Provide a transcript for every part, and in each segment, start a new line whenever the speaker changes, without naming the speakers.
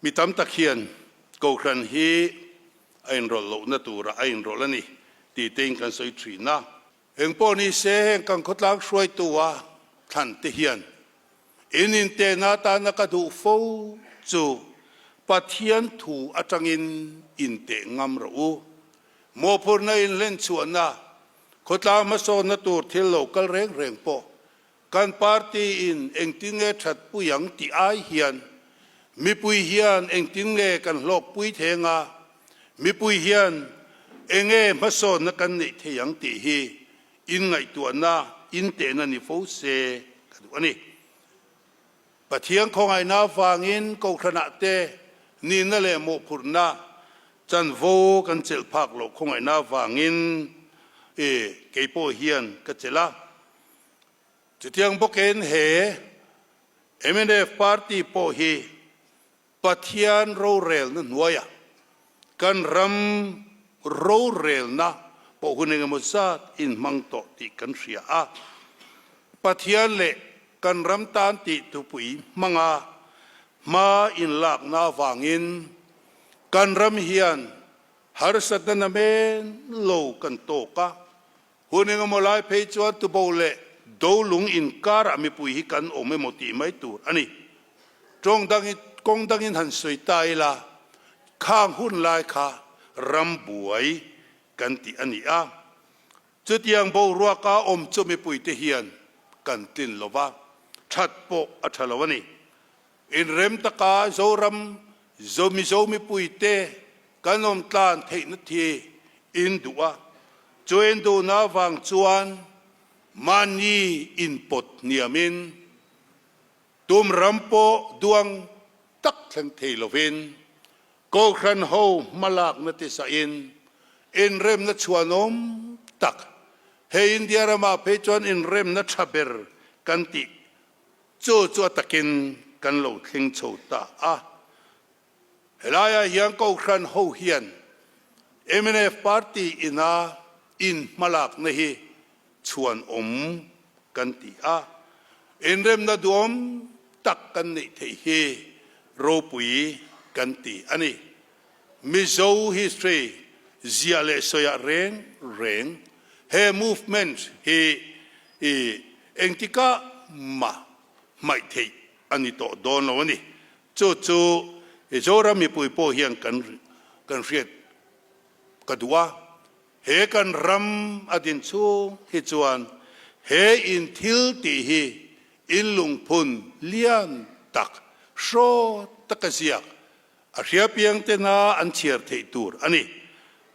มีตำตะเคียนกูครันฮีไอ้รถโลนัตูระไอ้รถละนี่ตีเต็งกันสวยทรีนะเฮงปอนี่เสงกันขดลักช่วยตัวทันเทียนอินินเตนาตานกดูฟูจูปัทยันถูอาจังอินเตงามรูโมพูนอินเล่นชวนนะขดลามาโซนตูเทลโลกัลเร่งปอการปาร์ตี้อินเองติงเงชัดปุยังตีไอเฮียนมีปุยเฮียนเองติงเงกันโลกปุยเทงามีปุยเฮียนเองมาโซนกันนี่เทียงตีฮีอินไงตัวน่าอินเตนันนี่ฟูเซกันดูอันนี้ปะเทียงของไอ้นาฟังอินกูขณะเตนี่นั่นแหละโมพุรนาจันโวกันเจลพักโลกของไอ้นาฟังอินเกยโปเฮียนก็เจละจะเทียงพวกเอ็นเหMNF ปาร์ตี้โปฮีปะเทียนโรเรลนั่นหัวยกันรำโรเรลนะพวกคุณเองมุสาอินมังโตติกันเสียปะเทียนเละกันรำตานติตุปุยมังมาอินหลักนาฟังอินกันรำเฮียนฮาร์สัตนาเมนโลกันโตกะคุณเองมุลายเพจวัตตุโบเละดูลุงอินการ์มีปุยฮิกันโอเมโมติไม่ตูอันนี้จงดังกงดังอินหันสวยตายละข้างหุ่นลายขารำบวยกันติอันนี้จุดยังบูรัวกาอมจุมีปุยเทียนกันตินโลวาชัดโปอัชลวันนี้อินเร็มตะกาโจรำโจมีปุยเตกันอมตานเทนทีอินดัวจวนดูนาวังจวนมันนี่อินปดเนียมินตุมรำโปดวงตักทั้งเทลวินโกครันโฮมาลากนติสอินเรมนัชวนมตักเฮอินเดียรามาเพจวนเรมนัชเบร์กันติโจตะกินกันโลทิ้งโชตาเฮลายายังโกครันโฮเฮียนMNF ปาร์ตี้อินมาลากนฮีชวนกันตีเริ่มนัดวมตักกันนี่เที่โรปุยกันตีอันนี้มิโซฮิสตรีเจียเลสอยเร่งเฮมูฟเมนต์เฮเอ็งติกามาไม่ที่อันนี้ต่อโดนแล้วนี่โจรามีปุยโปเฮียงกันเรียดกระดัวเฮกันรำอดินชูฮิจวนเฮอินทิลตีฮีอินลุงพุนเลียนตักโชตักเสียกอาเซียเพียงเตนาอันเชียร์เทตูร์อันนี้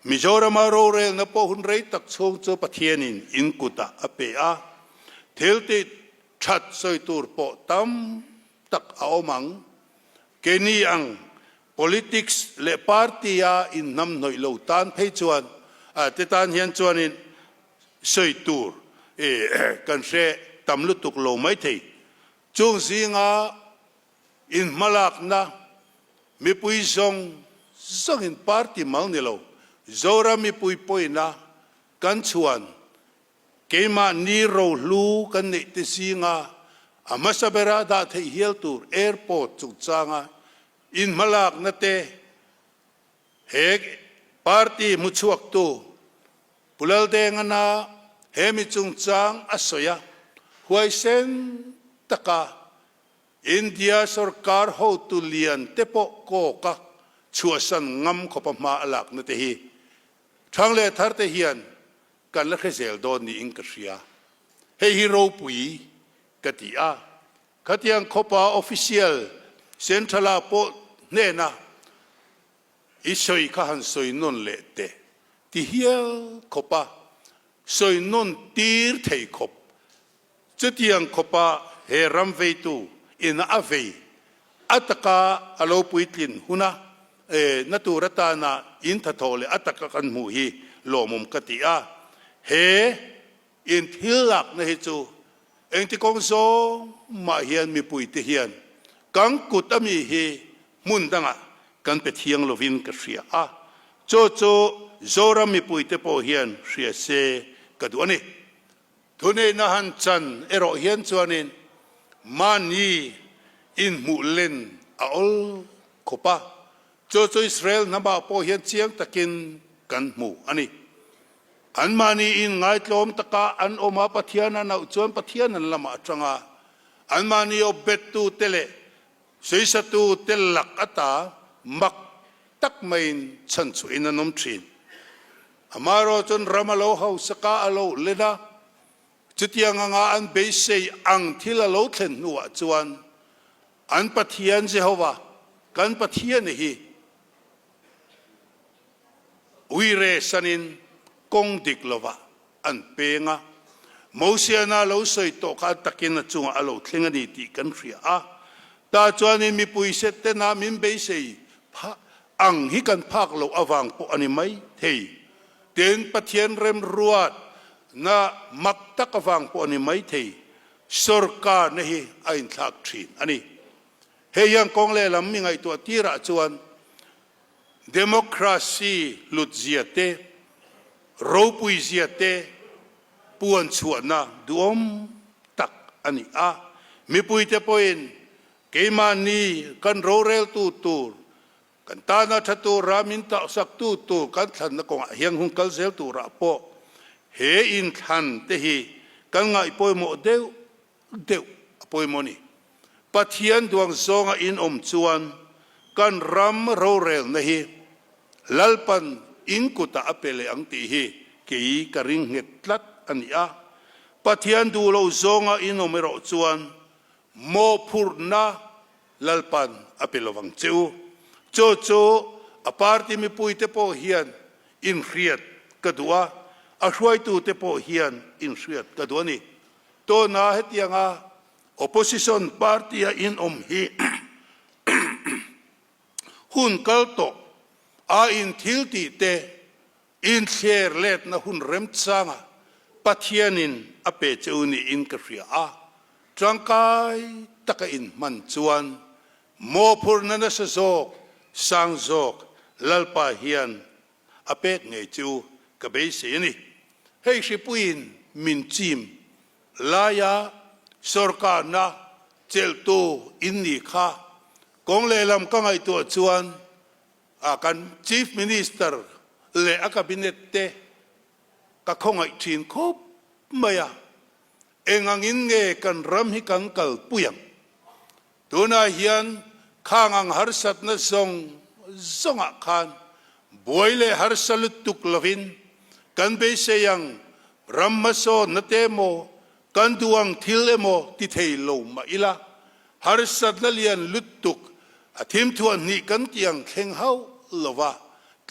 มิโจรามาโรเรลนปอหุนไรตักชงโจปะเทียนินอินกุตาอเปียทิลติชัดสอยตูร์ปอตัมตักเอามังเกนีอัง politics เลปาร์ตี้อินนำหน่อยโลตันเพจวนแต่ตอนเห็นจวนนี้สวยตัวกันเสตำลุตุกโลไม่ทีจงสิงอินมาลักนะมีปุยส่งอินปาร์ตี้มังนี่โลโจรามีปุยนะกันชวนเกมานีโรลูกันนี่ติสิงอามาสเบราดาเทียลตูร์แอร์พอร์ตจุดจางอินมาลักนะเตเฮกปาร์ตี้มุชวกตูปุลเดงนาเฮมิจุงจางอสยาหวยเซนตะกาอินเดียสุรการโฮตุเลียนเตปโกกะชัวสันงำขบมาอลักนเตฮีทั้งเลทาร์เตฮียนกันละเคเซลโดนนี่อิงกษยาเฮฮิโรปุยกติอาขัดยังขบออฟฟิเชียลเซ็นทรัลโปเนนะอิสอยข้าหันสอยนนเละเตที่เฮียขบะสอยนนตีร์เทยขบจุดยังขบะเฮรัมเวตูอินอาเวอัตกาอโลปุยตินหุนะนัตุรตานาอินทโทเลอัตกากันมูฮีโลมุมกติอาเฮอินทิลักนะฮิจูเองที่กงโซมาเฮียนมีปุยติเฮียนกังกุตมีฮีมุนดังกันเป็ดเฮียงโลวินกเสียโจโจรามีปุยเตโปเฮียนเสียเซกดูนี่ทุนนหันจันโรเฮียนจวนินมานีอินมุเลนออล ขบปะโจอิสราเอลนับพอเฮียนเชียงตะกินกันหมู่อันนี้อันมานี่อินไงตลมตะกาอันอมาปะเทียนันเอาจวนปะเทียนันละมาจังอาอันมานี่อเบ็ดตูเตเลสุยสตูเตลลักอัตามักตักไม่ฉันสุยนันนมชินอามารอจนรามาโลเฮาสกาอโลเลนะจุดยังงาอันเบสเซอังทิลาโลเทนนัวจวนอันปะเทียนเจฮาวากันปะเทียนนี่วิเรสันินกงดิกลวะอันเปงะมอเสียนาเราใส่โตขาตะกินจุงอโลเทงนี่ติกันเรียอาตาจวนนี่มีปุยเสตนามิมเบสเซพะอังฮิกันพักเราอวังปอันนี้ไม่เทเดินปะเทียนเริ่มรัวน่ามักตะกวังปอันนี้ไม่เทสุรกาเนี่ยไอ้ทักทินอันนี้เฮียงกงเลลำมีไงตัวที่ระจวนdemocracy ลุดเสียเตรูปุยเสียเตปวนชวนนะดวมตักอันนี้มีปุยเตปอยนเกมานีกันโรเรลตูกันตานาทัตูรามินตาสักตูกันทันนักงเฮียงหุงกัลเซลตูระโปเฮอินทันเตฮีกันไงปอยโมเดวปอยโมนี่ปัทยันดวงซองอินจวนกันรัมโรเรลนะฮีลัลปันอินกุตาอเปเลอังตีฮีกีกริงเฮตลัดอันนี้ปัทยันดูโลซองอินเมโรจวนโมพูร์นาลัลปันอเปลวังเจ้าโจอปาร์ติมีปุยเตโปเฮียนอินเรียดกระดัวอาช่วยตูเตโปเฮียนอินเรียดกระดัวนี่ตัวน่าเหตุยังopposition party in hi หุ่นกัลโตอินทิลตีเตอินเชียร์เลตนะหุ่นเริ่มสร้างปัทยานินอเปจูนีอินกรียจังกายตะกอินมันจวนโมพูร์นันสโซกสังโซกลัลปาเฮียนอเปกเงจูกเบสนี่เฮ้ยชิปุยนมินจิมลายาสุรกานะเจลตูอินนี่ค่ะกงเลลำก็ไงตัวจวนกัน Chief Minister เลอคาบิเนตเตก็คงไอชินคบไม่อะเองอินเงกันรำให้กันกัลปุยงตัวนาเฮียนข้างหาร์สัตนะซงอาคารบวยเลหาร์สัลุตุกลวินกันเบสยังรัมมาโซนเตโมกันดวงทิลโมติเทโลมาอิละหาร์สัตนั่นเลียนลุตุกทีมทวนนี่กันเกียงเข่งเฮาลวะ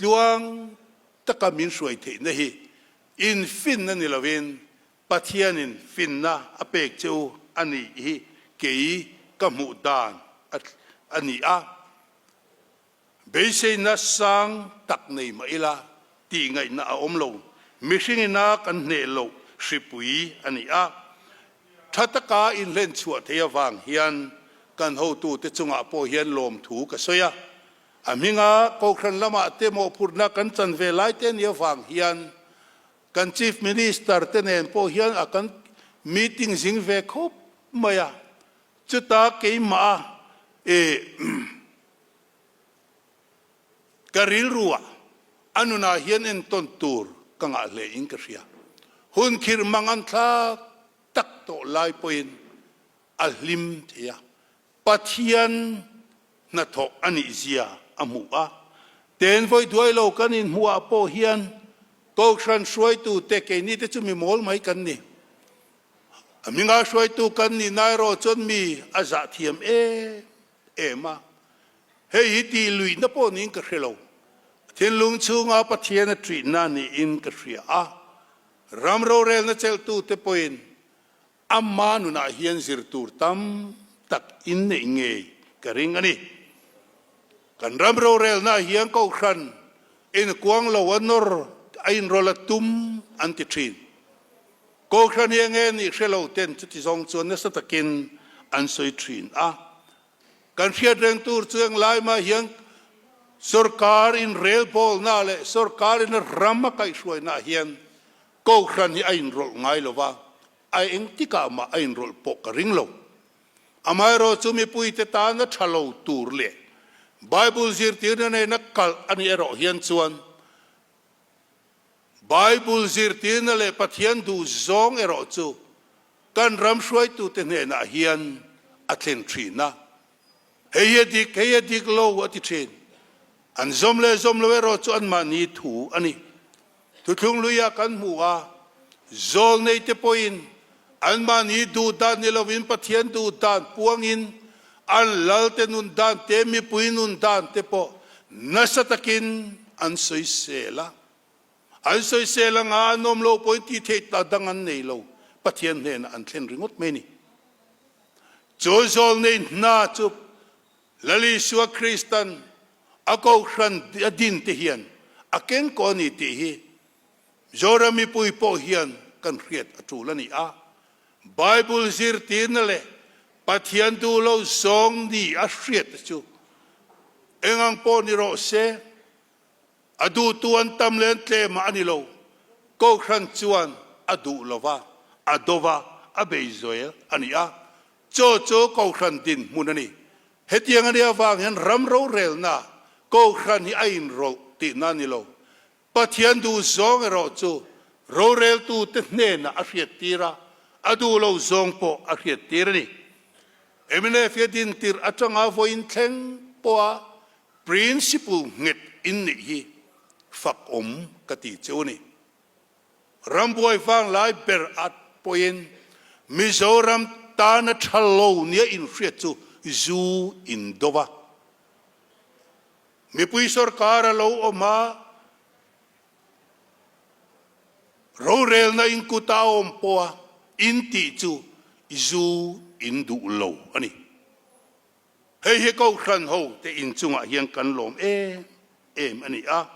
ดวงตะกามินสวยเทนฮีอินฟินนั่นนี่ละเวนปัทยานินฟินนะอเปกจูอันนี้เกี่ยกมูดานอันนี้เบสนัสสังตักในมาอิละตีไงน่าอมโลมิชิงน่ากันเนโลสิปุยอันนี้ทัตกาอินเล่นชัวเทียวังเฮียนกันหูตูเตจุงอาโปเฮียนลมถูกสอยมิงาโกครันละมาเตโมพูดนักกันจันเวลายเตนเยวังเฮียนกัน Chief Minister เตนเนโปเฮียนกันมีติ้งสิงเวคบมาจุดตาเกี่ยมาการิลรัวอันนู้นเฮียนเอ็นต้นตูร์กังอาเลอิงกษีหุ่นคิรมังอันทาตักโตไลปอยน์อัลลิมเทียปัทยันนัทอกอันอิเซียอามัวเต็นไว้ด้วยโลกันอินหัวโปเฮียนก็ฉันช่วยตูเตเกนี่จะจะมีมอลไม่กันนี่มิงาช่วยตูกันนี่นายรอจนมีอาซาเทียมมาเฮ้ยตีลุยนับปนิงกระเชลล์ทีนลุงชูงาปัทยันทรีนานี่อินกระเชียรำโรเรลนัเชลตูเตปอยน์อามานุนาเฮียนสิรตูร์ตัมตักอินเนงเงยกระริงอันนี้กันรำโรเรลนาเฮียนก็ขันอินกวางลวันนอร์อินโรลตุมอันติทรีนก็ขันยังเงินอีกเชลล์เต็นจุดที่สองส่วนนัสตะกินอันสวยทรีนกันเชียร์เรื่องตูร์เชียงไล่มาเฮียนสุรการอินเรลโพลน่าเลยสุรการอินรัมมาไกช่วยน่าเฮียนก็ขันอินโรลไงหรอวะไอ้เองที่กามาอินโรลปกกระริงโลอามายรอจูมีปุยเตตานะชะโลตูร์เล่ Bible zir tir na nakal ani ero hian chuan Bible zir tir na le pathian du zong ero chu kan ram shruai tu te ne na hian atlen trina heyedik lo ati thin an zom le ero chu an mani thu ani tu thung luya kan muwa zol nei te poin an mani du dan ni lovin pathian du dan puangin an lal te nun dan te mi pui nun dan te po nasatakin an soi sela nga anom lo point ti the ta dangan nei lo pathian hen an thlen ringot meni zol nei na chu lali suwa kristan ako kran din te hian aken ko ni ti hi zora mi pui po hian kan riat atulani a Bible zir tin le pathian du lo zong ni a riat chu engang po ni ro se adu tuan tam len tle ma ani lo ko khan chuan adu lova adova abeizoel ani a cho ko khan din munani hetiang ani awang hen ram ro rel na ko khan hi ain ro ti na ni lo pathian du zong ro chu ro rel tu te ne na a riat tira adu lo zong po a riat tira ni emine fe din tir atanga voin thleng po principle nget in ni hi fak kati chuni ramboy fang lai ber at poin mizoram ta na thalo nia in riat chu zu in dova mi pui sarkar lo oma ro rel na in kutaom po in ti chu zu in du lo ani he ko khan ho te in chunga hian kan lom em ani a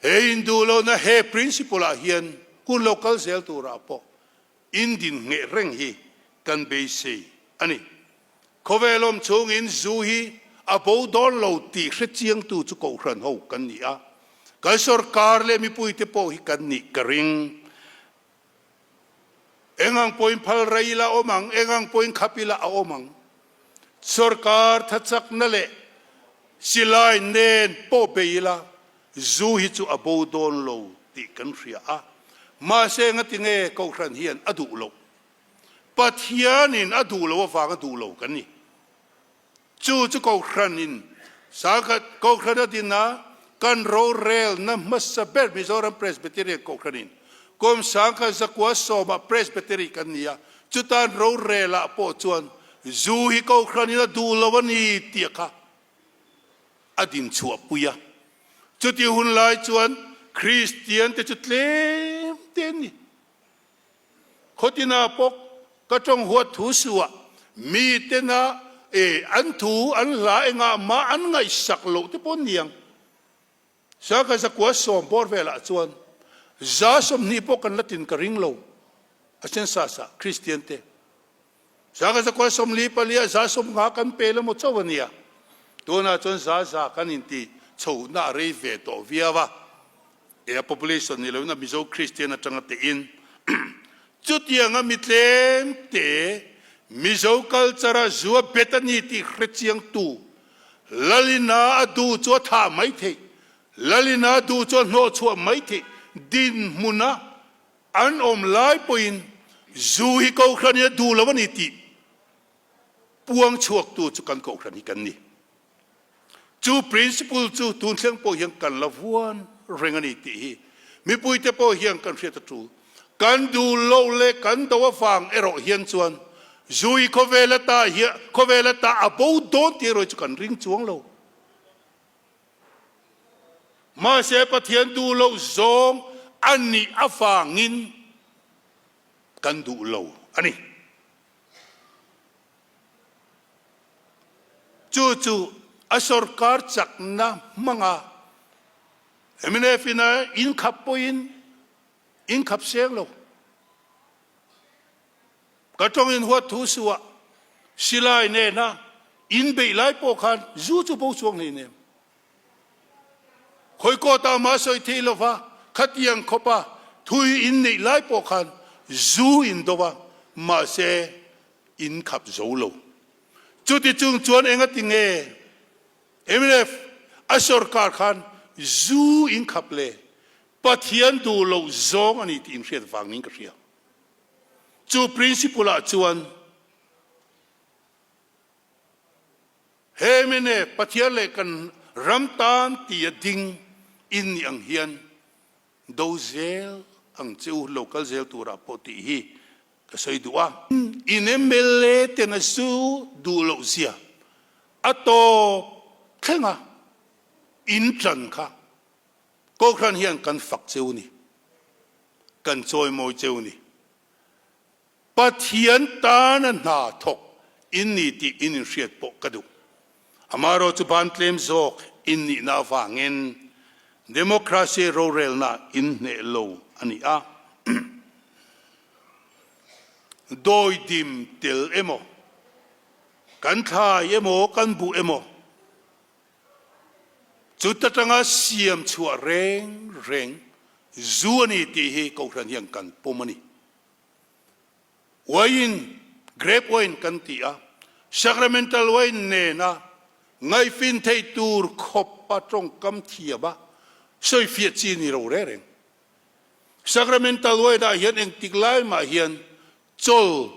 he in du lo na he principle a hian kun local sel tu ra po in din nge reng hi kan be se ani khovelom chung in zu hi a bo don lo ti hre chiang tu chu ko khan ho kan ni a ka sarkar le mi pui te po hi kan ni karing engang point phal raila omang engang point khapila a omang sarkar thachak na le silai nen po beila zu hi chu abo don lo ti kan ria a ma se ngati nge ko khan hian adu lo pathian in adu lo wa adu lo kan ni chu ko khan in sakat ko khan adina kan ro rel na masaber mizoram presbyterian ko khan in kom sangka zakwa soma presbytery kan niya chutan ro rela po chuan zu hi ko khanina du lawani tiaka adin chua puya chuti hun lai chuan christian te chutlem ten ni khotina pok ka tong huat thu suwa mi te na an thu an la nga ma an ngai sak lo te pon niang sangka zakwa som por vela chuan zasom ni po kan latin ka ringlo asen sa christian te saka sa kwa som li palia zasom nga kan pela mo chawania to na chon za kan inti chou na re ve to viawa e population ni lo na mizo christian na tanga te in chutia nga mitlem te mizo culture zuwa betani ti khrechiang tu lalina adu cho tha mai the lalina du cho no cho mai the din muna an om lai poin zu hi ko khania du lawani ti puang chuak tu chu kan ko khani kan ni chu principle chu tun thleng po hiang kan lavuan rengani ti hi mi pui te po hiang kan hriat tu kan du lo le kan do fang ero hian chuan zui khovelata hi khovelata abo don ti ro chu kan ring chuang lo ma se pathian du lo zong ani afangin kan du lo ani chu a sarkar chak na manga emine fina in khapoin in khap seng lo katong in huat thu suwa silai ne na in be lai po khan zu chu bo chuang ni ne khoi ko ta ma soi thi lo fa khatiang khopa thui in nei lai po khan zu in dowa ma se in khap zo lo chu ti chung chuan enga ti nge MNF asarkar khan zu in khaple pathian du lo zong ani tin hriat wang ning ka hria chu principle a chuan hemene pathian le kan ramtan ti ding in yang hian do zel ang chu local zel tura poti hi ka sei duwa in MLA tenasu du lo zia ato khenga in tran kha ko khan hian kan fak cheu ni kan choi moi cheu ni pathian ta na na thok in ni ti in hriat po kadu amaro chu ban claim zok in ni na wangin democracy rorel na in ne lo ani a doi dim tel emo kan tha emo kan bu emo chu tatanga siam chua reng reng zuani ti hi ko ran yang kan pomani wain grape wine kan ti a sacramental wine ne na ngai fin thei tur khop pa trong kam thia ba soi fiat chi ni ro re reng sacramental wine da hian eng tiklai ma hian chol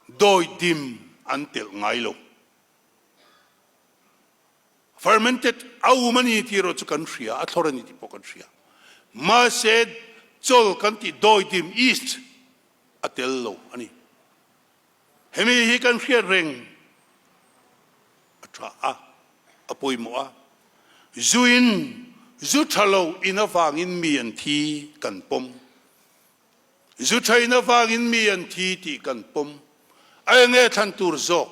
doi dim antel ngai lo fermented au mani ti ro chu kan hria a thorani ti po kan hria ma said chol kan ti doi dim east atel lo ani hemi hi kan hria reng atra a apoi mo a zuin zu thalo ina wangin mian thi kan pom zu thaina wangin mian thi ti kan pom ai nge than tur zok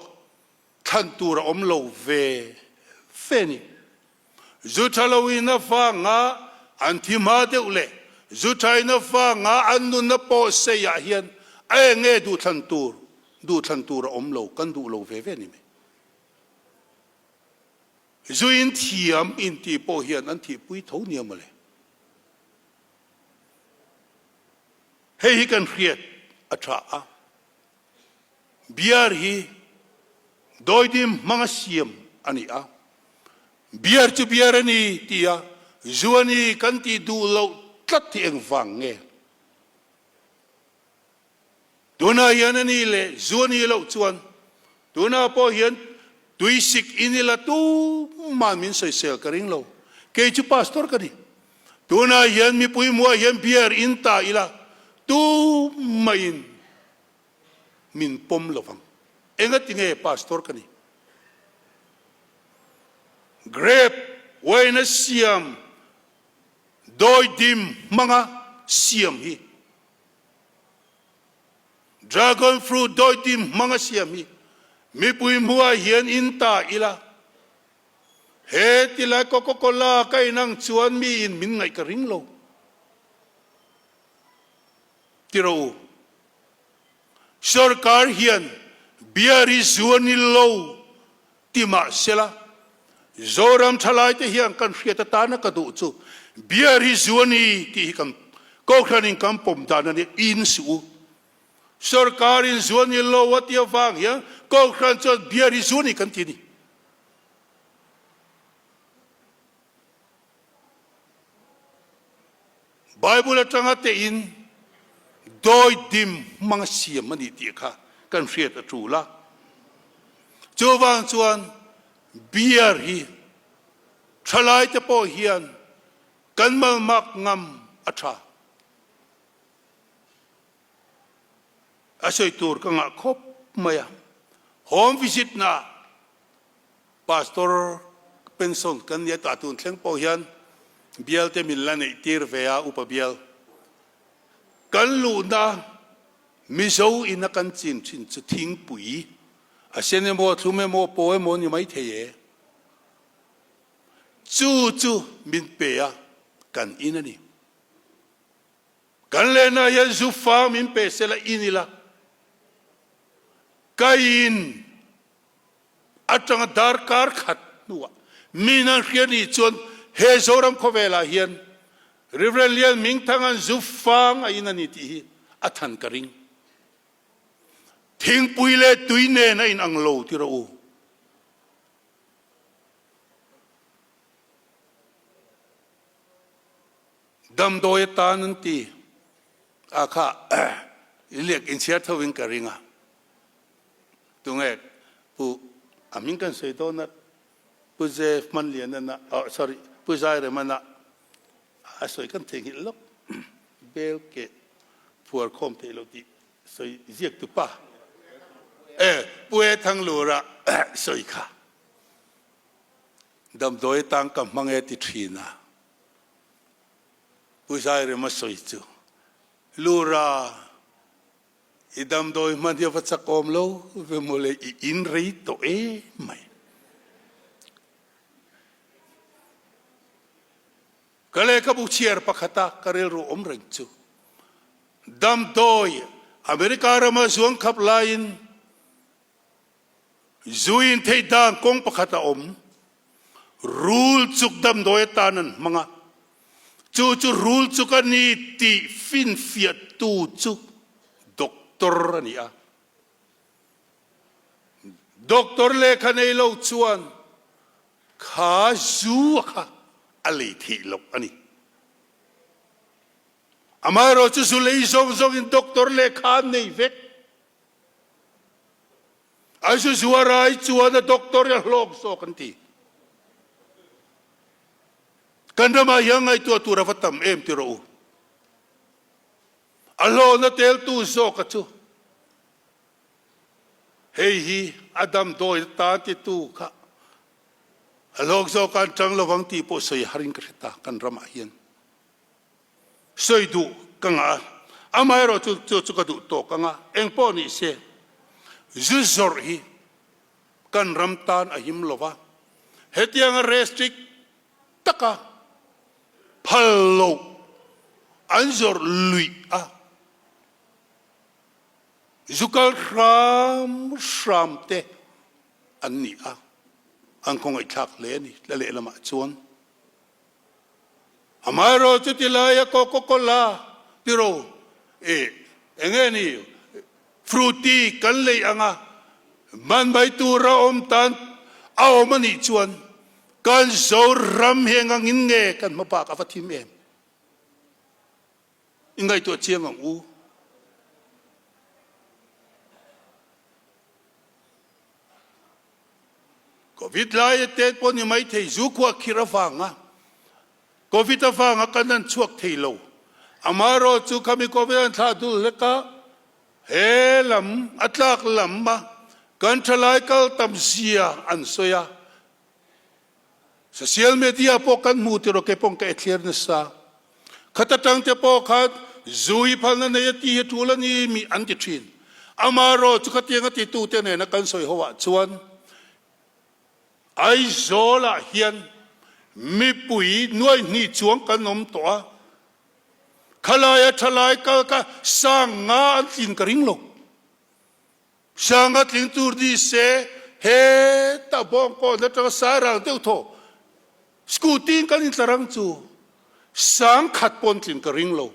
than tur om lo ve feni zu thalo ina wanga anthi ma de ule zu thaina wanga anu na po se ya hian ai nge du than tur om lo kan du lo ve ve ni me zuin thiam in ti po hian an thi pui tho niam le hei hi kan hriat atha a biar hi doidim manga siam ani a biar chu biar ani tia zuani kan ti du lo tlat ti eng wang nge duna hian ani le zuani lo chuan duna po hian tuisik inila tu man min soi sel karing lo ke chu pastor kani tuna hian mi pui mua hian biar in ta ila tu main min pom lovang enga tinge pastor kani grape waina siam doi dim manga siam hi dragon fruit doi dim manga siam hi mi pui mua hian in ta ila he tila Coca-Cola kai nang chuan mi in min ngai ka ring lo tiro sarkar hian biari zuani lo tima sela zoram thalai te hian kan hriata ta na ka du chu biari zuani ti kan ko khanin kam pom dan ani in su sarkarin zuani lo watia wang ya ko khan cho biari zuani kan ti ni Bible atanga te in doi dim mang siam mani ti kha kan hriat a thu la chuwang chuan biar hi thalai te po hian kan mal mak ngam atha asoi tur ka nga khop maya home visit na pastor pension kan ya ta tun thleng po hian bial te min la nei tir vea upa bial kan lu na mi zo in a kan chin chu thing pui a sene mo thume mo po mo ni mai theye chu min pe a kan inani kan le na ya zu fa min pe se la inila kain atang dar kar khat nuwa minan khiani chon he zoram khovela hian Reverend Lian Ming Thangan Zufang a inani ti athan karing thing puile tuine na in anglo ti ro ดำโดยตานันตีอาค่ะเรียกอินเชียร์ทวิงกริงอ่ะตรงนี้ผู้อามิงกันเสียตัวนั้นผู้เจฟมันเลียนนั่นนะsorry ผู้ชายเรมันนะสวยกันทิ้งหลอกเบลเกตผัวคอมเทลติสวยเรียกตุป้าป่วยทั้งลูระสวยค่ะดำโดยตังกับมังเอติทีนะผู้ชายเรมันสวยจูลูระอีดำโดยมันเดียวพัชกอมโลเวโมเลอินรีโตไม่ก็เลยกับอุเชียร์ปะขตากระเรรูอมเริงจูดำโดยอเมริกาเรมาสวงขับไลน์จูอินเทดังกงปะขตาอมรูลจุกดำโดยตานันมังะจูรูลจุกันนี่ตีฟินฟิยตูจุด็อกเตอร์นี่อะด็อกเตอร์เล็กในโลกชวนข้าจูค่ะอะไรที่โลกอันนี้อามาเราจะสุเลย์ส่งอินด็อกเตอร์เล็กข้าในเวกอายุชัวร์ไอชัวร์นะด็อกเตอร์ยังโลกโซกันทีกันทำไมยังไงตัวรัฟตัมที่รู้อัลลอฮ์นะเตลตูโซกันจูเฮ้ยอาดัมโดยตาติตูค่ะอัลลอฮ์โซกันจังระวังที่พอสวยหาริงกระตากันรำอายันสวยดูกังอามาเราจุกดูโตกังเอ็งพอนี่เสจุดจอร์ฮีกันรำตานอาหิมลวะเหตุยังเรสติกตะกะพัลโลอันจอร์ลุยจุกลรามเตอันนี้อันคงไอ้ชักเลนี่ละเละละมาชวนอามาเราจุดที่ลายโกโกลาที่เราเงี้ยนี่ฟรุตี้กันเลยมันไปตัวเราอมตันเอามันอีชวนกันโซรำเฮงังอินเงกันมาปากกับทีมอิงไงตัวเชียงของโควิดไล่เตะปนยังไม่เทจุกว่าคิระฟังโควิดฟังกันนั้นช่วงเทโลอามาโรจุกมีโควิดท่าดูเล็กเฮลัมอัตลักลัมมากันทลายกัลตัมเซียอันโซยาโซเชียลมีเดียพวกกันมูติโรเกปงเกเอเทียร์นิสาขัดตั้งแต่พวกเขาจุยพันนั้นเนี่ยที่ทุลันนี่มีอันติชินอามาโรจุขัดยังติตูเตเนนักันโซยหัวชวนไอโซลาเฮียนมีปุ๋ยนวยนี่จวงกันนมตัวขลายทลายก็สร้างงานลินกริงลงสร้างงานลินตูดีเสเฮตาบองก็นัตสารังเดียวโตสกูตินกันอินตรังจูสร้างขัดปนลินกริงลง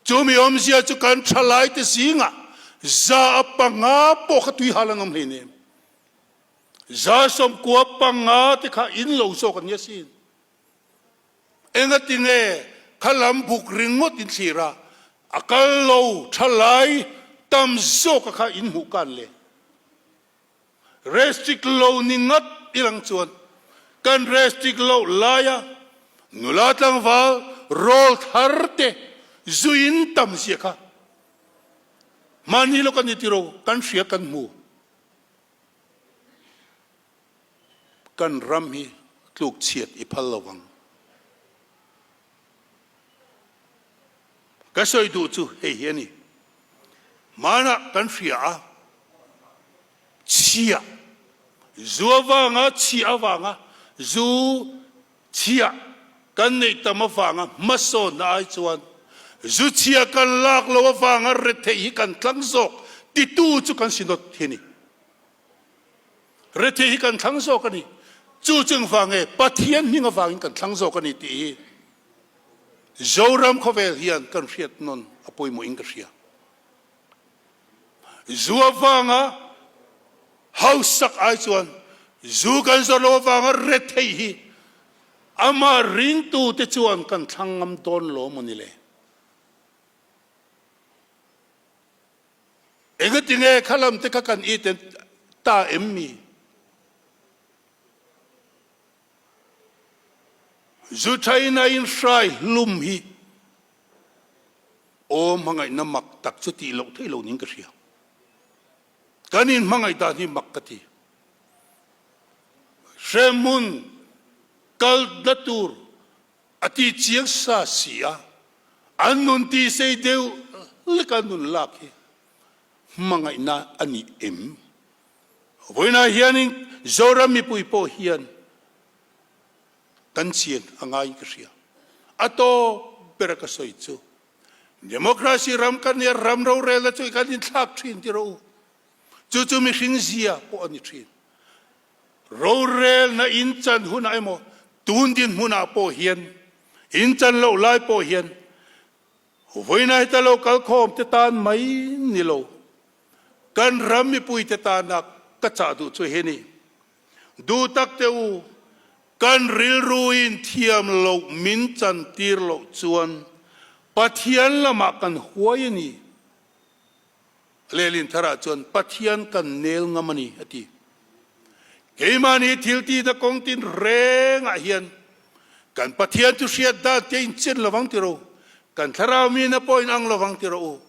จูมีอมเสียจูกันทลายที่สิงะจะปังอาปกตุยฮาลังอมเฮเนมจะสมกัวปังอาที่ข้าอินโลโซกันยาสินเองติงขลังบุกริงมดอินสีระอาการโลทลายตามโซกข้าอินหูกันเลยเรสติกโลนิงัดอีหลังชวนกันเรสติกโลลายนุลาตังวาลโรลทาร์เตจุอินตามเสียข้ามันนี่โลกันนิติโรกันเสียกันมูกันรำฮีลูกเฉียดอีพัลลวังก็สวยดูจูเฮียนี่มานะกันเสียเชียจูวังเชียวังจูเชียกันในตามฟังมาโซนไอจวนจูเชียกันลากลวฟังเรเทฮิกันทั้งโซกติตูจูกันสินดเฮนี่เรเทฮิกันทั้งโซกันนี่จู่จึงฟังปะเทียนนี่ก็ฟังกันทั้งโซกันนี่ตีโจรำเขาเวลเฮียนกันเสียดนนอภัยมุอิงกเสียจูฟังเฮาสักไอจวนจูกันโซโลฟังเรทเฮี ama ring tu te chuan kan thangam ton lo monile engatinge khalam te ka kan iten ta emmi zu thaina in shai lum hi o mangai na mak tak chu ti lo thei lo ning ka ria kanin mangai ta ni mak ka ti shemun kal datur ati chiang sa sia annun ti sei deu lekanun lakhi mangai na ani em voina hianin zorami pui po hian kan chien angai ka ria ato peraka soi chu democracy ram kan ya ram ro re la chu kan in thak thin ti ro chu mi hring zia po ani thin ro rel na in chan hun ai mo tun din huna po hian in chan lo lai po hian voina ta lo kal khom te tan mai ni lo kan ram mi pui te ta na ka cha du chu he ni du tak te u kan ril ruin thiam lo min chan tir lo chuan pathian lama kan huai ni lelin thara chuan pathian kan nel ngamani ati keimani thilti da kongtin reng a hian kan pathian tu sia da te in chen lawang ti ro kan thara mi na point ang lawang ti ro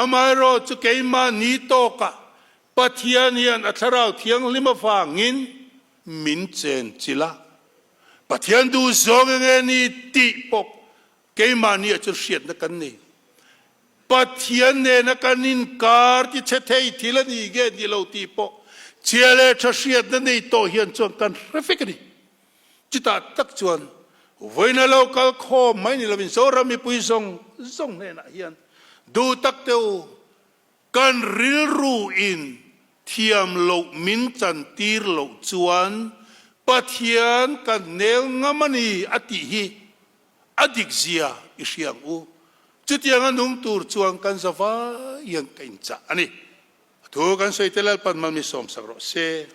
amaro chu keima ni to ka pathian hian a tharau thiang lima fangin min chen chila pathian du zong nge ni ti pok keima ni chu siat na kan ni pathian ne na kanin kar ti chethei thilani ge ni lo ti pok chiale thasiat na nei to hian chuan kan traffic ni chita tak chuan voina local kho mai ni lovin sorami pui zong ne na hian du tak teu kan ril ru in thiam lo min chan tir lo chuan pathian kan nel ngamani ati hi adik zia isiang u chutiang anung tur chuang kan zawa yang kain cha ani thu kan soitelal pan mal mi som sagro se